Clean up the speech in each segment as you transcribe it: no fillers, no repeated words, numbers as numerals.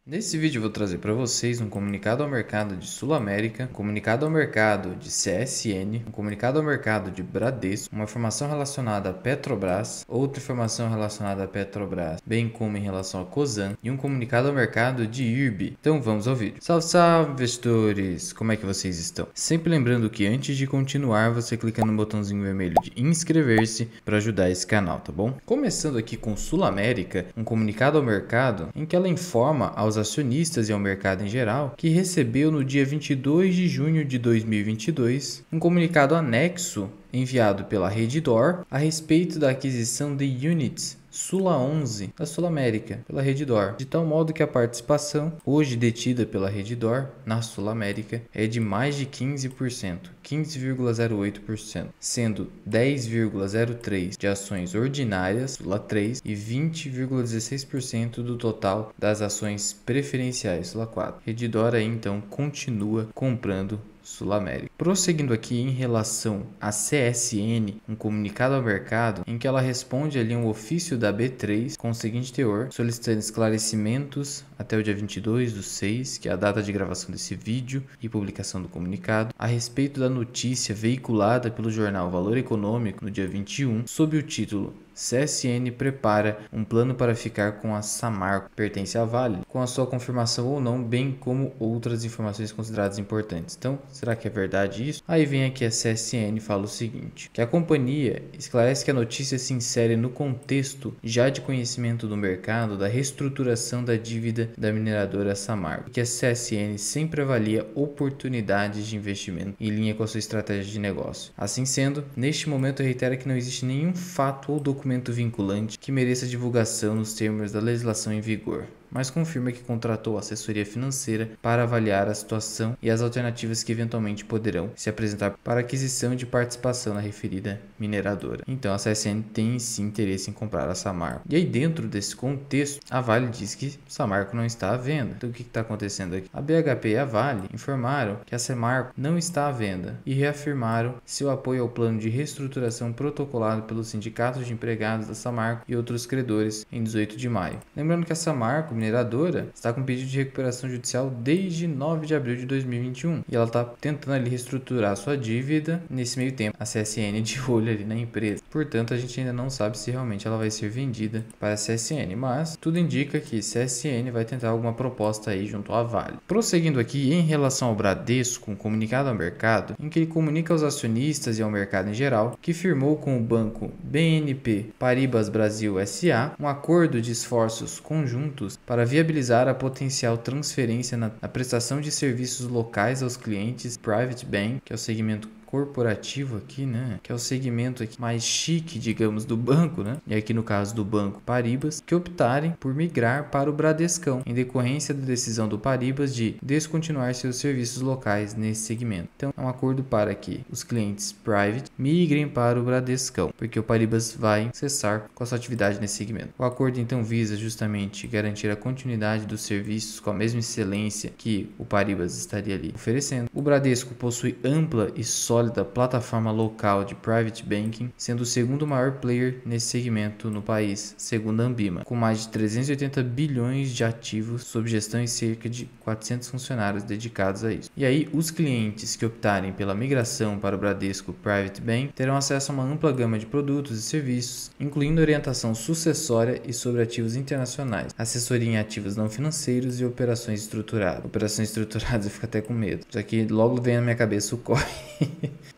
Nesse vídeo eu vou trazer para vocês um comunicado ao mercado de Sul América, um comunicado ao mercado de CSN, um comunicado ao mercado de Bradesco, uma informação relacionada a Petrobras, outra informação relacionada a Petrobras, bem como em relação a Cosan, e um comunicado ao mercado de IRB. Então vamos ao vídeo. Salve, salve, investidores! Como é que vocês estão? Sempre lembrando que antes de continuar, você clica no botãozinho vermelho de inscrever-se para ajudar esse canal, tá bom? Começando aqui com Sul América, um comunicado ao mercado em que ela informa aos acionistas e ao mercado em geral que recebeu no dia 22 de junho de 2022 um comunicado anexo enviado pela Redditor a respeito da aquisição de units Sula 11 da Sul América pela Redditor, de tal modo que a participação hoje detida pela Redditor na Sul América é de mais de 15%, 15,08%, sendo 10,03% de ações ordinárias Sula 3 e 20,16% do total das ações preferenciais Sula 4. Redditor aí então continua comprando Sul América. Prosseguindo aqui em relação à CSN, um comunicado ao mercado em que ela responde ali um ofício da B3 com o seguinte teor, solicitando esclarecimentos até o dia 22/6, que é a data de gravação desse vídeo e publicação do comunicado, a respeito da notícia veiculada pelo jornal Valor Econômico no dia 21, sob o título CSN prepara um plano para ficar com a Samarco, pertence à Vale, com a sua confirmação ou não, bem como outras informações consideradas importantes. Então, será que é verdade isso? Aí vem aqui a CSN e fala o seguinte, que a companhia esclarece que a notícia se insere no contexto já de conhecimento do mercado da reestruturação da dívida da mineradora Samarco, e que a CSN sempre avalia oportunidades de investimento em linha com a sua estratégia de negócio. Assim sendo, neste momento reitera que não existe nenhum fato ou documento vinculante que mereça divulgação nos termos da legislação em vigor, mas confirma que contratou assessoria financeira para avaliar a situação e as alternativas que eventualmente poderão se apresentar para aquisição de participação na referida mineradora. Então a CSN tem sim interesse em comprar a Samarco. E aí dentro desse contexto, a Vale diz que Samarco não está à venda. Então o que está acontecendo aqui? A BHP e a Vale informaram que a Samarco não está à venda e reafirmaram seu apoio ao plano de reestruturação protocolado pelos sindicatos de empregados da Samarco e outros credores em 18 de maio. Lembrando que a Samarco mineradora está com pedido de recuperação judicial desde 9 de abril de 2021 e ela está tentando ali reestruturar sua dívida. Nesse meio tempo, a CSN de olho ali na empresa. Portanto, a gente ainda não sabe se realmente ela vai ser vendida para a CSN, mas tudo indica que CSN vai tentar alguma proposta aí junto à Vale. Prosseguindo aqui em relação ao Bradesco, um comunicado ao mercado em que ele comunica aos acionistas e ao mercado em geral que firmou com o banco BNP Paribas Brasil SA um acordo de esforços conjuntos para viabilizar a potencial transferência na prestação de serviços locais aos clientes Private Bank, que é o segmento corporativo aqui, né? Que é o segmento aqui mais chique, digamos, do banco, né? E aqui no caso do banco Paribas, que optarem por migrar para o Bradescão, em decorrência da decisão do Paribas de descontinuar seus serviços locais nesse segmento. Então, é um acordo para que os clientes private migrem para o Bradescão, porque o Paribas vai cessar com a sua atividade nesse segmento. O acordo então visa justamente garantir a continuidade dos serviços com a mesma excelência que o Paribas estaria ali oferecendo. O Bradesco possui ampla e sólida plataforma local de private banking, sendo o segundo maior player nesse segmento no país, segundo a Ambima, com mais de 380 bilhões de ativos sob gestão e cerca de 400 funcionários dedicados a isso. E aí, os clientes que optarem pela migração para o Bradesco Private Bank terão acesso a uma ampla gama de produtos e serviços, incluindo orientação sucessória e sobre ativos internacionais, assessoria em ativos não financeiros e operações estruturadas. Operações estruturadas eu fico até com medo. Isso aqui logo vem na minha cabeça o COI.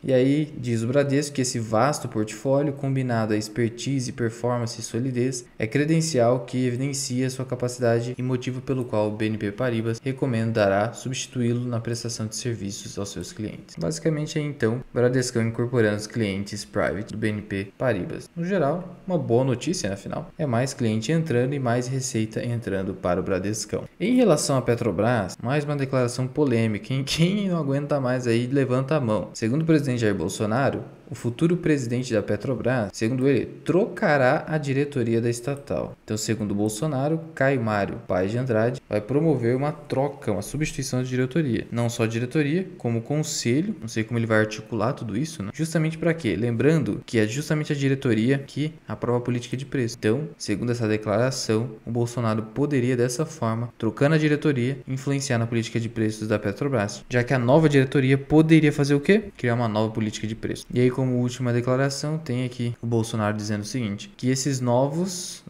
E aí diz o Bradesco que esse vasto portfólio, combinado a expertise, performance e solidez, é credencial que evidencia sua capacidade e motivo pelo qual o BNP Paribas recomendará substituí-lo na prestação de serviços aos seus clientes. Basicamente é então o Bradescão incorporando os clientes private do BNP Paribas. No geral, uma boa notícia, afinal, é mais cliente entrando e mais receita entrando para o Bradescão. Em relação à Petrobras, mais uma declaração polêmica, quem não aguenta mais aí levanta a mão. Segundo o presidente Jair Bolsonaro, o futuro presidente da Petrobras, segundo ele, trocará a diretoria da estatal. Então, segundo Bolsonaro, Caio Mário Paz de Andrade vai promover uma troca, uma substituição de diretoria. Não só diretoria, como conselho. Não sei como ele vai articular tudo isso, né? Justamente para quê? Lembrando que é justamente a diretoria que aprova a política de preço. Então, segundo essa declaração, o Bolsonaro poderia dessa forma, trocando a diretoria, influenciar na política de preços da Petrobras, já que a nova diretoria poderia fazer o quê? Criar uma nova política de preço. E aí, como última declaração, tem aqui o Bolsonaro dizendo o seguinte, que esses novos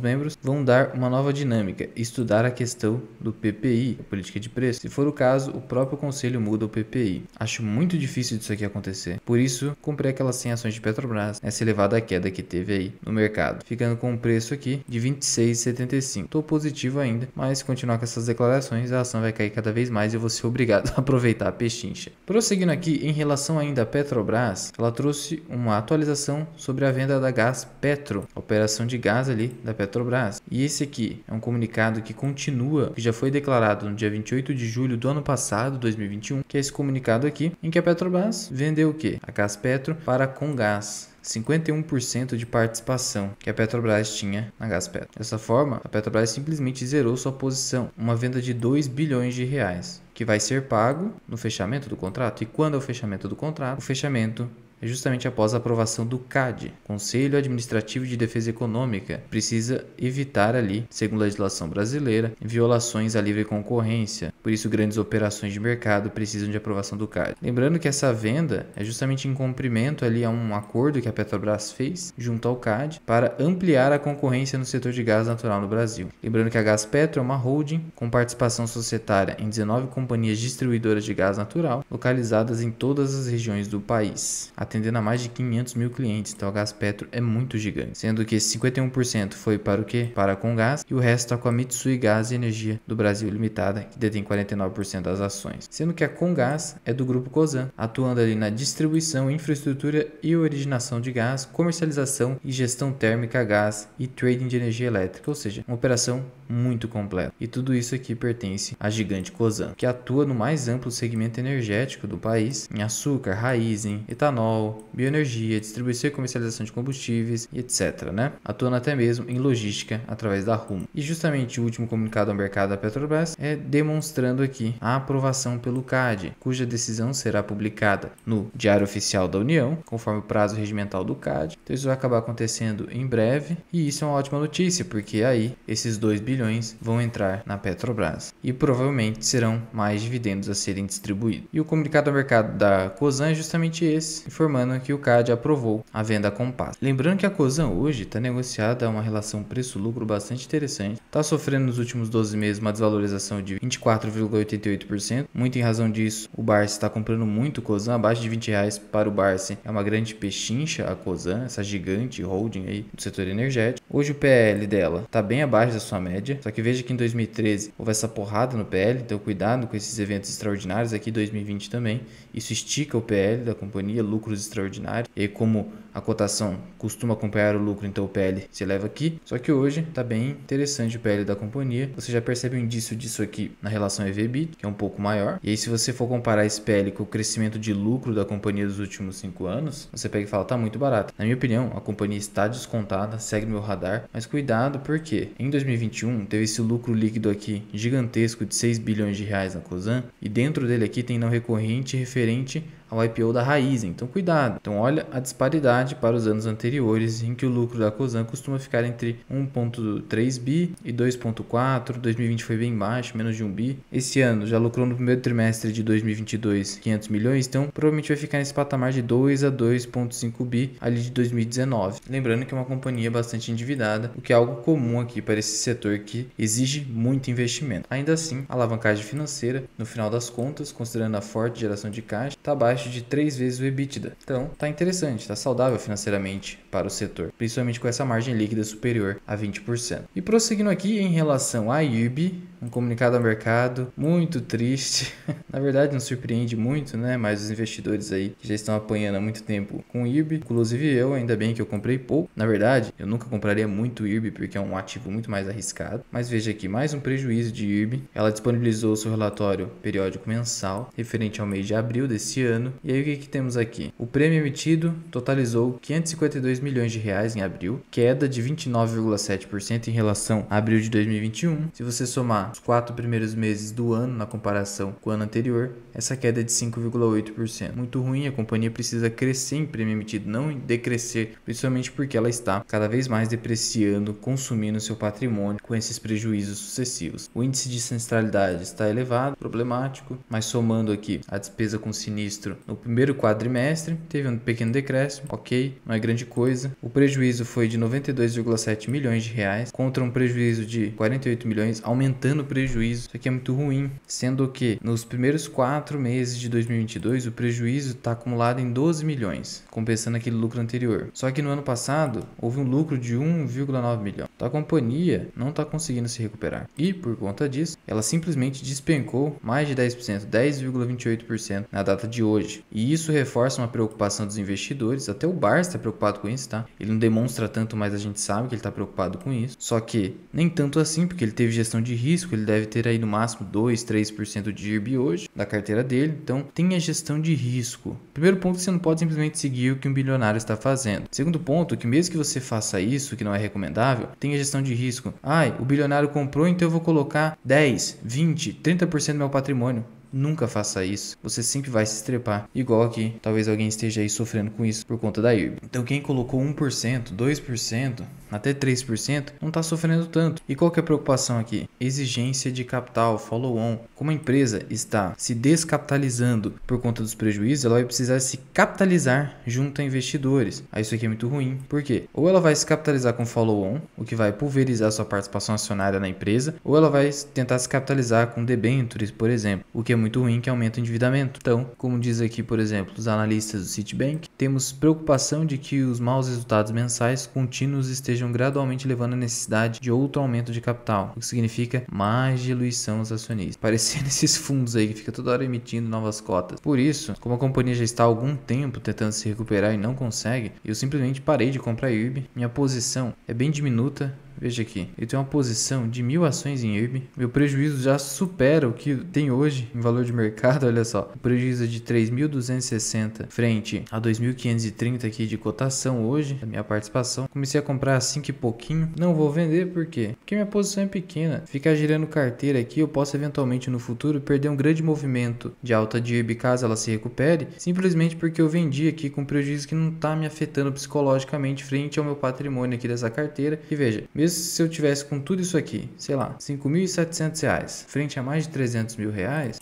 membros vão dar uma nova dinâmica, estudar a questão do PPI, a política de preço. Se for o caso, o próprio conselho muda o PPI. Acho muito difícil disso aqui acontecer. Por isso, comprei aquelas 100 ações de Petrobras, essa elevada queda que teve aí no mercado, ficando com um preço aqui de R$ 26,75. Tô positivo ainda, mas se continuar com essas declarações, a ação vai cair cada vez mais e eu vou ser obrigado a aproveitar a pechincha. Prosseguindo aqui, em relação ainda à Petrobras, ela trouxe uma atualização sobre a venda da Gaspetro, a operação de gás ali da Petrobras. E esse aqui é um comunicado que continua, que já foi declarado no dia 28 de julho do ano passado, 2021, que é esse comunicado aqui, em que a Petrobras vendeu o quê? A Gaspetro para a Comgás. 51% de participação que a Petrobras tinha na Gaspetro. Dessa forma, a Petrobras simplesmente zerou sua posição, uma venda de 2 bilhões de reais, que vai ser pago no fechamento do contrato. E quando é o fechamento do contrato? O fechamento é justamente após a aprovação do CAD, Conselho Administrativo de Defesa Econômica. Precisa evitar ali, segundo a legislação brasileira, violações à livre concorrência. Por isso, grandes operações de mercado precisam de aprovação do CAD. Lembrando que essa venda é justamente em cumprimento ali a um acordo que a Petrobras fez junto ao CAD para ampliar a concorrência no setor de gás natural no Brasil. Lembrando que a Gaspetro é uma holding com participação societária em 19 companhias distribuidoras de gás natural, localizadas em todas as regiões do país, atendendo a mais de 500 mil clientes. Então a Gaspetro é muito gigante, sendo que 51% foi para o quê? Para a Comgás, e o resto está com a Mitsui Gás e Energia do Brasil Limitada, que detém 49% das ações, sendo que a Comgás é do grupo Cosan, atuando ali na distribuição, infraestrutura e originação de gás, comercialização e gestão térmica a gás e trading de energia elétrica, ou seja, uma operação muito completa. E tudo isso aqui pertence à gigante Cosan, que atua no mais amplo segmento energético do país, em açúcar, raiz, em etanol, bioenergia, distribuição e comercialização de combustíveis e etc, né? Atuando até mesmo em logística através da Rumo. E justamente o último comunicado ao mercado da Petrobras é demonstrando aqui a aprovação pelo CAD, cuja decisão será publicada no Diário Oficial da União, conforme o prazo regimental do CAD. Então isso vai acabar acontecendo em breve, e isso é uma ótima notícia, porque aí esses 2 bilhões vão entrar na Petrobras e provavelmente serão mais dividendos a serem distribuídos. E o comunicado ao mercado da Cosan é justamente esse, informando que o CAD aprovou a venda com Compass. Lembrando que a Cosan hoje está negociada a uma relação preço-lucro bastante interessante, está sofrendo nos últimos 12 meses uma desvalorização de 24,88%, muito em razão disso o Barsi está comprando muito Cosan, abaixo de R$20 para o Barsi é uma grande pechincha a Cosan, essa gigante holding aí do setor energético. Hoje o PL dela está bem abaixo da sua média, só que veja que em 2013 houve essa porrada no PL, então cuidado com esses eventos extraordinários aqui em 2020 também, isso estica o PL da companhia, lucros extraordinários, e como a cotação costuma acompanhar o lucro, então o PL se eleva aqui, só que hoje está bem interessante o PL da companhia, você já percebe um indício disso aqui na relação EV/EBITDA, que é um pouco maior, e aí se você for comparar esse PL com o crescimento de lucro da companhia dos últimos 5 anos, você pega e fala, tá muito barato. Na minha opinião, a companhia está descontada, segue meu radar, mas cuidado porque em 2021 teve esse lucro líquido aqui gigantesco de 6 bilhões de reais na Cosan, e dentro dele aqui tem não recorrente referente ao IPO da Raízen, então cuidado. Então olha a disparidade para os anos anteriores, em que o lucro da Cosan costuma ficar entre 1,3 bi e 2,4, 2020 foi bem baixo, menos de 1 bi. Esse ano já lucrou no primeiro trimestre de 2022 500 milhões, então provavelmente vai ficar nesse patamar de 2 a 2,5 bi ali de 2019. Lembrando que é uma companhia bastante endividada, o que é algo comum aqui para esse setor que exige muito investimento. Ainda assim, a alavancagem financeira, no final das contas, considerando a forte geração de caixa, está abaixo de 3 vezes o EBITDA. Então, tá interessante, tá saudável financeiramente para o setor, principalmente com essa margem líquida superior a 20%. E prosseguindo aqui em relação à IRB, um comunicado ao mercado muito triste. Na verdade não surpreende muito, né? Mas os investidores aí que já estão apanhando há muito tempo com o IRB, inclusive eu, ainda bem que eu comprei pouco. Na verdade, eu nunca compraria muito IRB porque é um ativo muito mais arriscado. Mas veja aqui, mais um prejuízo de IRB. Ela disponibilizou seu relatório periódico mensal referente ao mês de abril desse ano. E aí o que temos aqui? O prêmio emitido totalizou 552 milhões de reais em abril, queda de 29,7% em relação a abril de 2021. Se você somar os 4 primeiros meses do ano na comparação com o ano anterior, essa queda é de 5,8%. Muito ruim, a companhia precisa crescer em prêmio emitido, não decrescer, principalmente porque ela está cada vez mais depreciando, consumindo seu patrimônio com esses prejuízos sucessivos. O índice de sinistralidade está elevado, problemático, mas somando aqui a despesa com sinistro no primeiro quadrimestre, teve um pequeno decréscimo, ok, não é grande coisa. O prejuízo foi de 92,7 milhões de reais contra um prejuízo de 48 milhões, aumentando o prejuízo. Isso aqui é muito ruim, sendo que nos primeiros 4 meses de 2022 o prejuízo está acumulado em 12 milhões, compensando aquele lucro anterior. Só que no ano passado houve um lucro de 1,9 milhão. Então a companhia não está conseguindo se recuperar. E por conta disso, ela simplesmente despencou mais de 10%, 10,28% na data de hoje. E isso reforça uma preocupação dos investidores. Até o Barça está preocupado com isso, tá? Ele não demonstra tanto, mas a gente sabe que ele está preocupado com isso. Só que nem tanto assim, porque ele teve gestão de risco, ele deve ter aí no máximo 2, 3% de IRB hoje da carteira dele. Então tenha gestão de risco. Primeiro ponto, você não pode simplesmente seguir o que um bilionário está fazendo. Segundo ponto, que mesmo que você faça isso, que não é recomendável, tenha gestão de risco. O bilionário comprou, então eu vou colocar 10, 20, 30% do meu patrimônio. Nunca faça isso, você sempre vai se estrepar. Igual aqui, talvez alguém esteja aí sofrendo com isso por conta da IRB. Então quem colocou 1%, 2%, até 3%, não está sofrendo tanto. E qual que é a preocupação aqui? Exigência de capital, follow-on. Como a empresa está se descapitalizando por conta dos prejuízos, ela vai precisar se capitalizar junto a investidores. Aí isso aqui é muito ruim. Por quê? Ou ela vai se capitalizar com follow-on, o que vai pulverizar sua participação acionária na empresa, ou ela vai tentar se capitalizar com debêntures, por exemplo, o que é muito ruim, que aumenta o endividamento. Então, como diz aqui, por exemplo, os analistas do Citibank, temos preocupação de que os maus resultados mensais contínuos estejam gradualmente levando à necessidade de outro aumento de capital, o que significa mais diluição aos acionistas. Parecendo esses fundos aí que fica toda hora emitindo novas cotas. Por isso, como a companhia já está há algum tempo tentando se recuperar e não consegue, eu simplesmente parei de comprar IRB. Minha posição é bem diminuta. Veja aqui, eu tenho uma posição de 1.000 ações em IRB. Meu prejuízo já supera o que tem hoje em valor de mercado, olha só. O prejuízo é de 3.260 frente a 2.530 aqui de cotação hoje, a minha participação. Comecei a comprar assim que pouquinho. Não vou vender, por quê? Porque minha posição é pequena. Ficar girando carteira aqui, eu posso eventualmente no futuro perder um grande movimento de alta de IRB caso ela se recupere, simplesmente porque eu vendi aqui com prejuízo que não está me afetando psicologicamente frente ao meu patrimônio aqui dessa carteira. E veja, mesmo se eu tivesse com tudo isso aqui, sei lá, R$5.700 frente a mais de R$300 mil,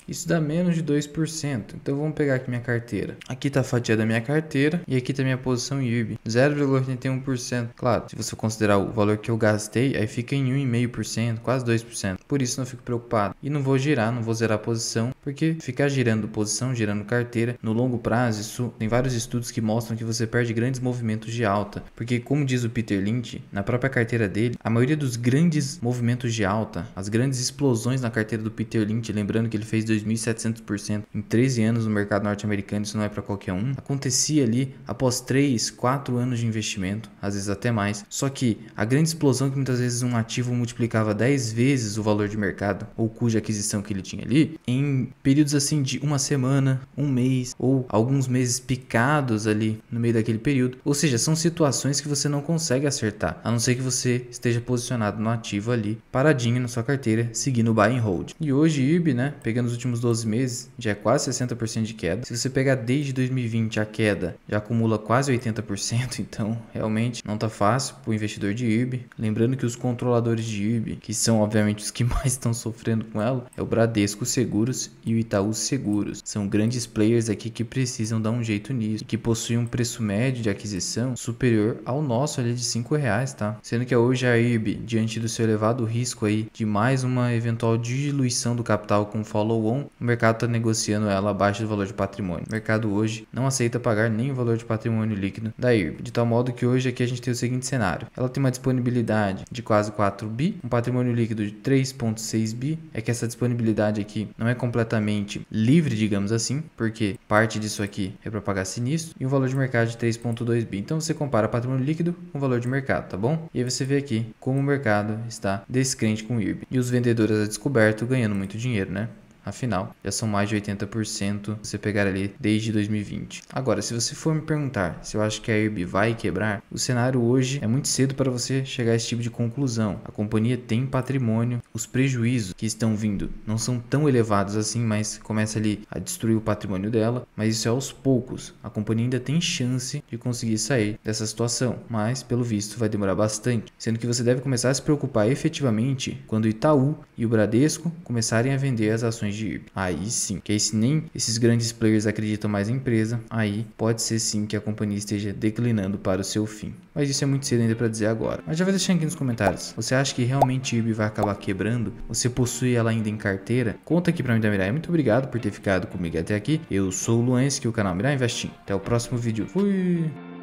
isso dá menos de 2%. Então vamos pegar aqui minha carteira. Aqui está a fatia da minha carteira e aqui está minha posição IRB, 0,81%. Claro, se você considerar o valor que eu gastei, aí fica em 1,5%, quase 2%. Por isso não fico preocupado. E não vou girar, não vou zerar a posição, porque ficar girando posição, girando carteira, no longo prazo, isso tem vários estudos que mostram que você perde grandes movimentos de alta. Porque como diz o Peter Lynch, na própria carteira dele, a maioria dos grandes movimentos de alta, as grandes explosões na carteira do Peter Lynch, lembrando que ele fez 2.700% em 13 anos no mercado norte-americano, isso não é para qualquer um, acontecia ali após 3, 4 anos de investimento, às vezes até mais. Só que a grande explosão que muitas vezes um ativo multiplicava 10 vezes o valor de mercado ou cuja aquisição que ele tinha ali, em períodos assim de uma semana, um mês ou alguns meses picados ali no meio daquele período. Ou seja, são situações que você não consegue acertar, a não ser que você esteja posicionado no ativo ali, paradinho na sua carteira, seguindo o buy and hold. E hoje IRB, né, pegando os últimos 12 meses, já é quase 60% de queda. Se você pegar desde 2020 a queda, já acumula quase 80%, então realmente não tá fácil para o investidor de IRB. Lembrando que os controladores de IRB, que são obviamente os que mais estão sofrendo com ela, é o Bradesco Seguros e o Itaú Seguros. São grandes players aqui que precisam dar um jeito nisso, que possuem um preço médio de aquisição superior ao nosso ali de R$5, tá? Sendo que hoje a a IRB, diante do seu elevado risco aí de mais uma eventual diluição do capital com follow-on, o mercado está negociando ela abaixo do valor de patrimônio. O mercado hoje não aceita pagar nem o valor de patrimônio líquido da IRB, de tal modo que hoje aqui a gente tem o seguinte cenário. Ela tem uma disponibilidade de quase 4 bi, um patrimônio líquido de 3,6 bi. É que essa disponibilidade aqui não é completamente livre, digamos assim, porque parte disso aqui é para pagar sinistro, e um valor de mercado de 3,2 bi. Então você compara patrimônio líquido com o valor de mercado, tá bom? E aí você vê aqui como o mercado está descrente com o IRB. E os vendedores a descoberto ganhando muito dinheiro, né? Afinal, já são mais de 80% você pegar ali desde 2020. Agora, se você for me perguntar se eu acho que a IRB vai quebrar, o cenário hoje é muito cedo para você chegar a esse tipo de conclusão. A companhia tem patrimônio, os prejuízos que estão vindo não são tão elevados assim, mas começa ali a destruir o patrimônio dela, mas isso é aos poucos. A companhia ainda tem chance de conseguir sair dessa situação, mas pelo visto vai demorar bastante, sendo que você deve começar a se preocupar efetivamente quando o Itaú e o Bradesco começarem a vender as ações de IRB. Aí sim, que aí se nem esses grandes players acreditam mais na empresa, aí pode ser sim que a companhia esteja declinando para o seu fim. Mas isso é muito cedo ainda para dizer agora. Mas já vai deixando aqui nos comentários. Você acha que realmente a IRB vai acabar quebrando? Você possui ela ainda em carteira? Conta aqui para mim da Mirai. Muito obrigado por ter ficado comigo até aqui. Eu sou o Luenski, o canal Mirai Investing. Até o próximo vídeo. Fui!